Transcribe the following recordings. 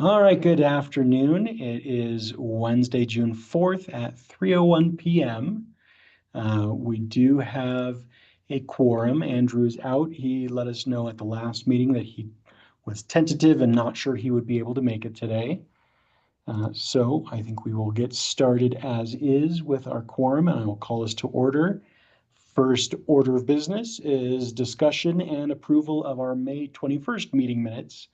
All right, good afternoon. It is Wednesday, June 4th at 3:01 p.m. We do have a quorum. Andrew's out. He let us know at the last meeting that he was tentative and not sure he would be able to make it today. So I think we will get started as is with our quorum, and I will call us to order. First order of business is discussion and approval of our May 21st meeting minutes.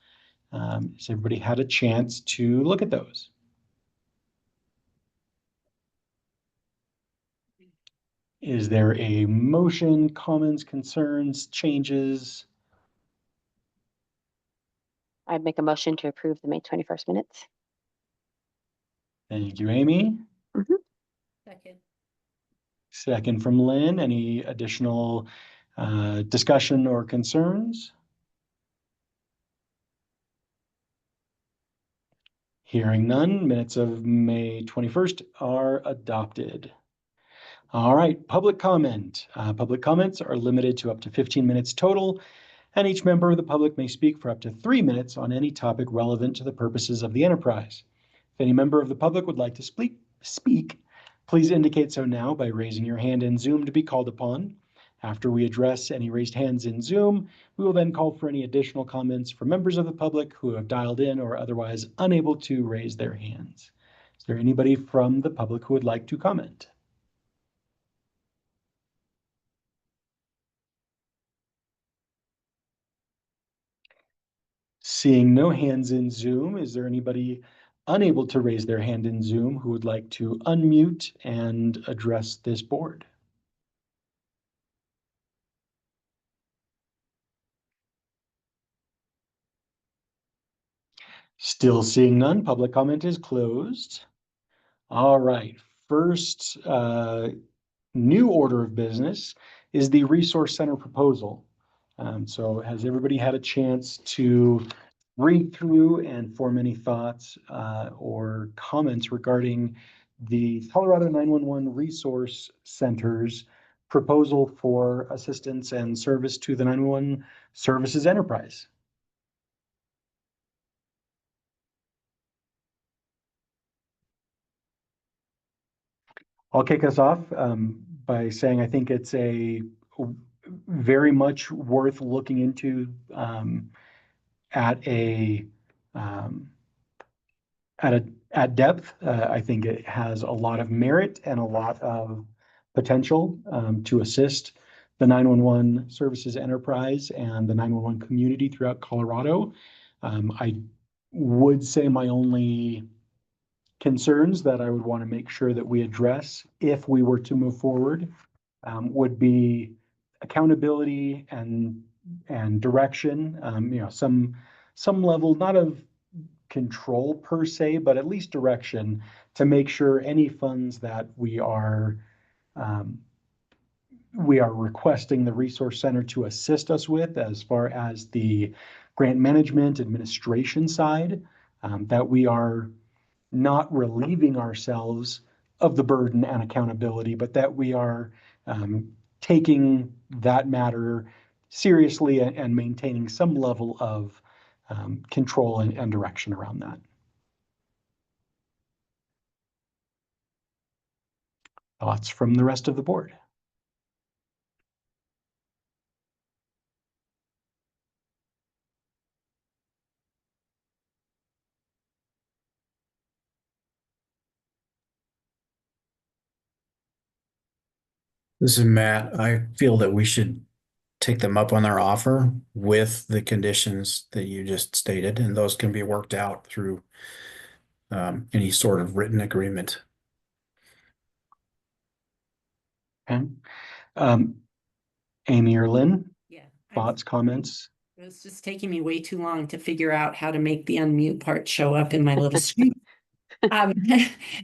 Has everybody had a chance to look at those? Is there a motion, comments, concerns, changes? I'd make a motion to approve the May 21st minutes. Thank you, Amy. Second. Second from Lynn. Any additional discussion or concerns? Hearing none, minutes of May 21st are adopted. All right, public comment. Public comments are limited to up to 15 minutes total, and each member of the public may speak for up to 3 minutes on any topic relevant to the purposes of the enterprise. If any member of the public would like to speak, please indicate so now by raising your hand in Zoom to be called upon. After we address any raised hands in Zoom, we will then call for any additional comments from members of the public who have dialed in or otherwise unable to raise their hands. Is there anybody from the public who would like to comment? Seeing no hands in Zoom, is there anybody unable to raise their hand in Zoom who would like to unmute and address this board? Still seeing none, public comment is closed. All right, first new order of business is the Resource Center proposal. So has everybody had a chance to read through and form any thoughts or comments regarding the Colorado 911 Resource Center's proposal for assistance and service to the 911 services enterprise? I'll kick us off by saying I think it's a very much worth looking into at depth. I think it has a lot of merit and a lot of potential to assist the 911 services enterprise and the 911 community throughout Colorado. I would say my only concerns that I would want to make sure that we address if we were to move forward would be accountability and direction. Some level, not of control per se, but at least direction to make sure any funds that we are requesting the Resource Center to assist us with as far as the grant management administration side, that we are not relieving ourselves of the burden and accountability, but that we are taking that matter seriously and maintaining some level of control and direction around that. Thoughts from the rest of the board? This is Matt. I feel that we should take them up on their offer with the conditions that you just stated, and those can be worked out through any sort of written agreement. Okay. Amy or Lynn, Yeah. thoughts, comments? It was just taking me way too long to figure out how to make the unmute part show up in my little screen.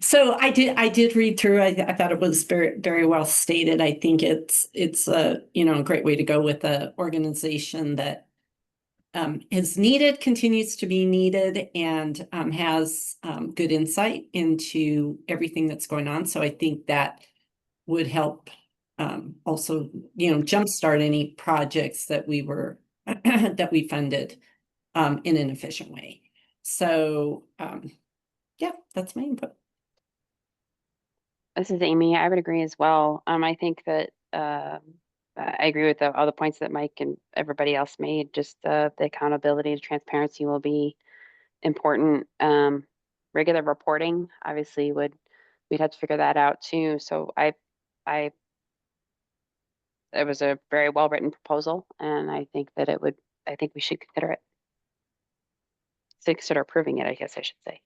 So I did read through. I thought it was very, very well stated. I think it's a great way to go with an organization that is needed, continues to be needed, and has good insight into everything that's going on. So I think that would help also jumpstart any projects that we were that we funded in an efficient way. So, yeah, that's my input. This is Amy. I would agree as well. I think that I agree with all the points that Mike and everybody else made. Just the accountability and transparency will be important. Regular reporting, obviously, we'd have to figure that out too. So I it was a very well written proposal, and I think that I think we should consider it. So consider approving it, I guess I should say.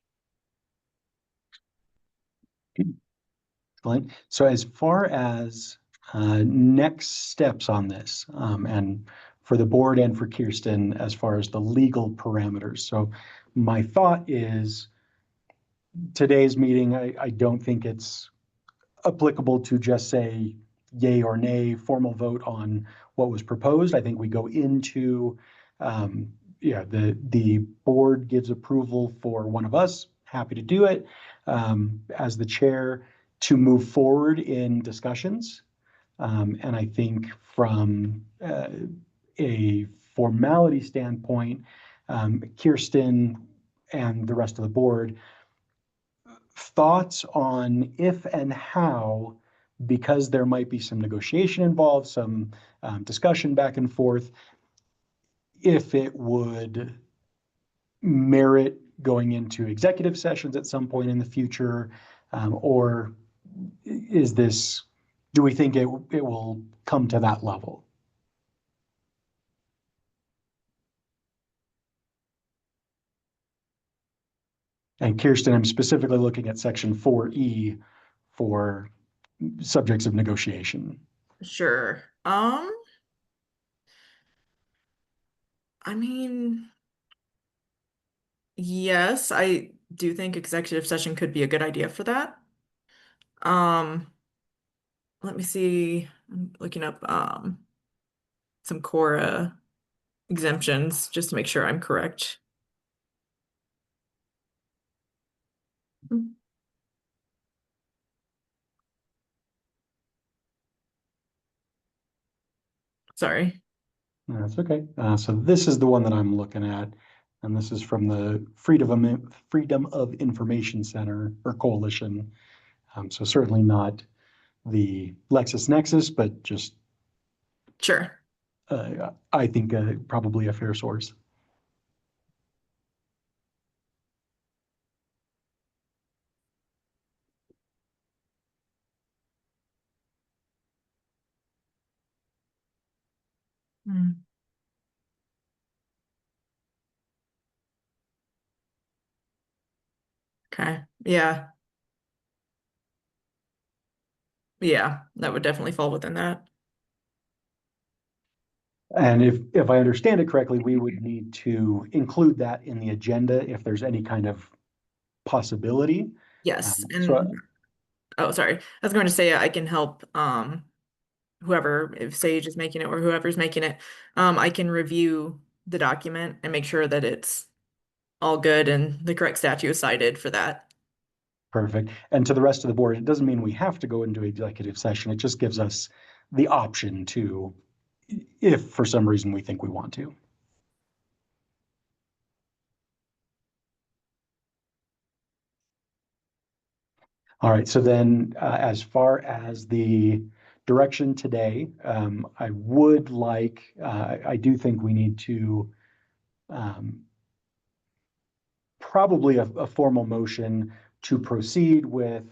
Excellent. So as far as next steps on this, and for the board and for Kirsten, as far as the legal parameters. So my thought is today's meeting, I don't think it's applicable to just say yay or nay, formal vote on what was proposed. I think we go into, the board gives approval for one of us, happy to do it, as the chair to move forward in discussions. And I think from a formality standpoint, Kirsten and the rest of the board, thoughts on if and how, because there might be some negotiation involved, some discussion back and forth, if it would merit going into executive sessions at some point in the future, or do we think it will come to that level? And Kirsten, I'm specifically looking at section 4E for subjects of negotiation. Sure. I mean, yes, I do think executive session could be a good idea for that. Let me see. I'm looking up some Cora exemptions just to make sure I'm correct. Sorry. That's okay. So this is the one that I'm looking at, and this is from the Freedom of Information Center or Coalition. So certainly not the LexisNexis, but just Sure. I think probably a fair source. Hmm. Okay. Yeah. Yeah, that would definitely fall within that. And if I understand it correctly, we would need to include that in the agenda if there's any kind of possibility. Yes. So And oh, sorry. I was going to say I can help whoever, if Sage is making it or whoever's making it, I can review the document and make sure that it's all good and the correct statute is cited for that. perfect. And to the rest of the board, it doesn't mean we have to go into executive session. It just gives us the option to, if for some reason we think we want to. All right, so then as far as the direction today, I would like, I do think we need to probably a formal motion to proceed with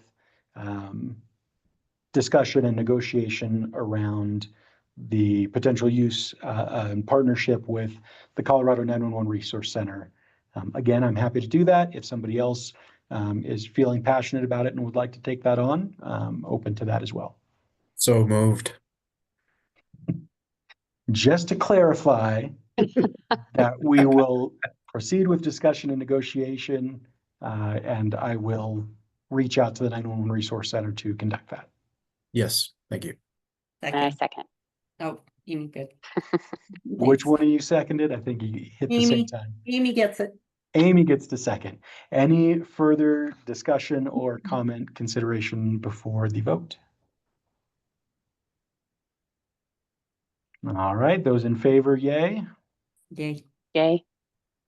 discussion and negotiation around the potential use and partnership with the Colorado 911 Resource Center. Again, I'm happy to do that. If somebody else is feeling passionate about it and would like to take that on, open to that as well. So moved. Just to clarify that we will proceed with discussion and negotiation, and I will reach out to the 911 Resource Center to conduct that. Yes, thank you. Second. Oh, Amy, good. Which one of you seconded? I think you hit the same Amy. time. Amy gets it. Amy gets to second. Any further discussion or comment consideration before the vote? All right, those in favor, yay. Yay. Yay.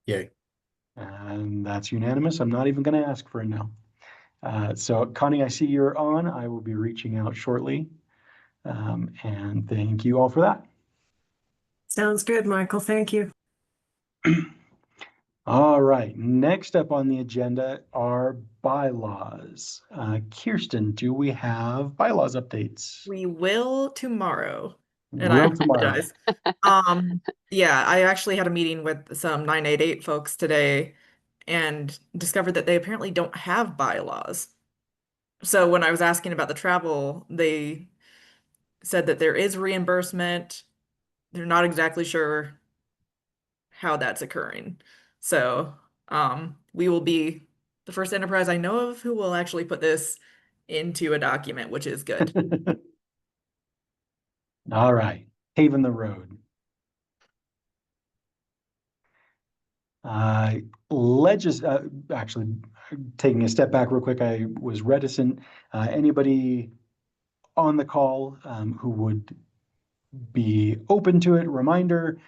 Yay. And that's unanimous. I'm not even going to ask for a no. So Connie, I see you're on. I will be reaching out shortly. And thank you all for that. Sounds good, Michael. Thank you. All right, next up on the agenda are bylaws. Kirsten, do we have bylaws updates? We will tomorrow. And I Will tomorrow. apologize. Yeah, I actually had a meeting with some 988 folks today and discovered that they apparently don't have bylaws. So when I was asking about the travel, they said that there is reimbursement. They're not exactly sure how that's occurring. So, we will be the first enterprise I know of who will actually put this into a document, which is good. All right, paving the road. Actually, taking a step back real quick, I was reticent. Anybody on the call who would be open to it, reminder,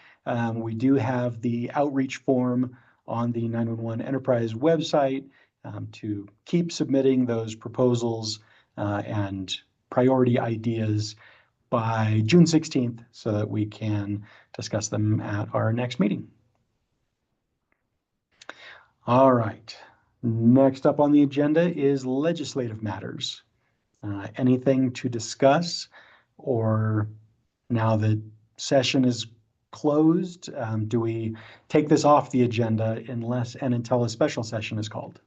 we do have the outreach form on the 911 Enterprise website to keep submitting those proposals and priority ideas by June 16th so that we can discuss them at our next meeting. All right. Next up on the agenda is legislative matters. Anything to discuss, or now that session is closed, do we take this off the agenda unless and until a special session is called?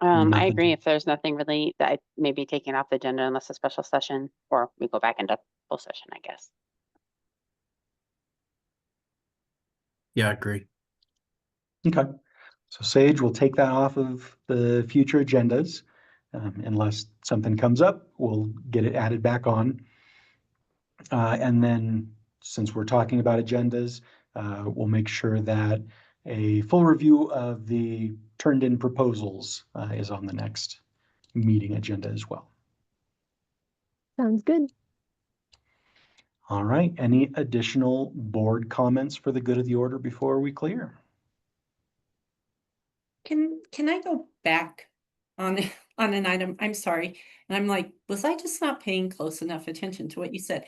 I Nothing. agree. If there's nothing really that I may be taking off the agenda unless a special session, or we go back into full session, I guess. Yeah, I agree. Okay. So Sage will take that off of the future agendas. Unless something comes up, we'll get it added back on. And then since we're talking about agendas, we'll make sure that a full review of the turned in proposals is on the next meeting agenda as well. Sounds good. All right, any additional board comments for the good of the order before we clear? Can I go back on on an item? I'm sorry. And I'm like, was I just not paying close enough attention to what you said?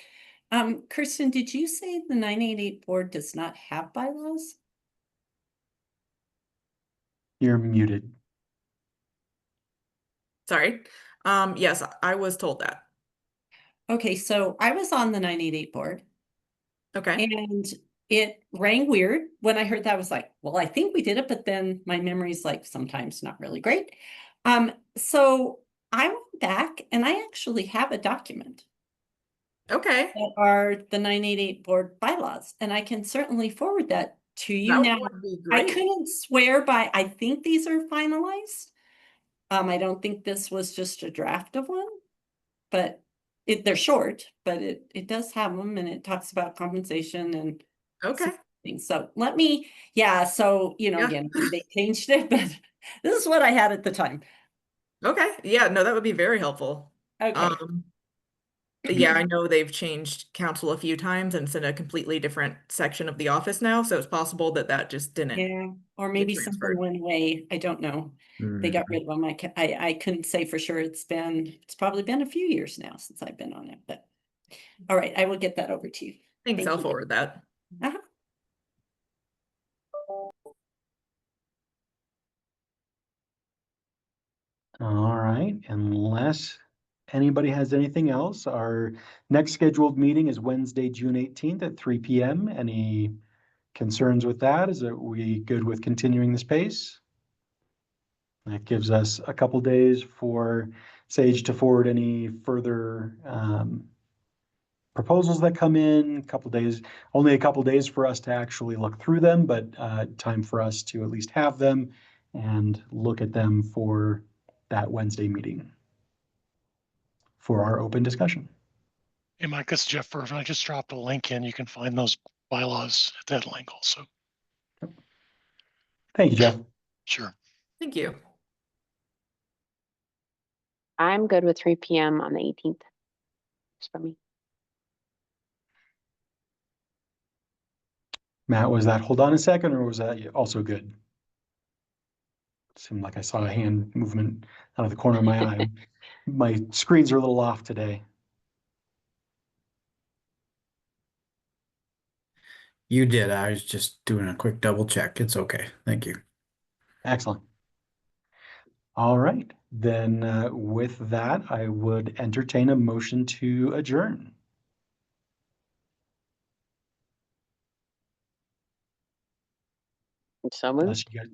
Kirsten, did you say the 988 board does not have bylaws? You're muted. Sorry. Yes, I was told that. Okay, so I was on the 988 board Okay. and it rang weird when I heard that. I was like, well, I think we did it, but then my memory's like sometimes not really great. So I went back and I actually have a document Okay. that are the 988 board bylaws, and I can certainly forward that to you That now. would be I great. couldn't swear by, I think these are finalized. I don't think this was just a draft of one, but they're short, but it does have them, and it talks about compensation and Okay. things. So let me, so, Yeah. again, they changed it, but this is what I had at the time. Okay. Yeah, no, that would be very helpful. Okay. Yeah, I know they've changed council a few times and it's in a completely different section of the office now, so it's possible that that just didn't. Yeah, or maybe something transferred. went away. I don't know. They got rid of them. I couldn't say for sure. It's probably been a few years now since I've been on it, but all right, I will get that over to you. Thanks, Thank I'll you. forward that. Uh-huh. All right, unless anybody has anything else, our next scheduled meeting is Wednesday, June 18th at 3 p.m. Any concerns with that? Is we good with continuing this pace? That gives us a couple days for Sage to forward any further proposals that come in, only a couple days for us to actually look through them, but time for us to at least have them and look at them for that Wednesday meeting for our open discussion. Hey, Mike, this is Jeff Irvin. I just dropped a link in. You can find those bylaws at that link also. Thank you, Jeff. Sure. Thank you. I'm good with 3 p.m. on the 18th. Just for me. Matt, was that hold on a second, or was that also good? Seemed like I saw a hand movement out of the corner of my eye. My screens are a little off today. You did. I was just doing a quick double check. It's okay. Thank you. Excellent. All right, then with that, I would entertain a motion to adjourn. So Unless moved. you guys,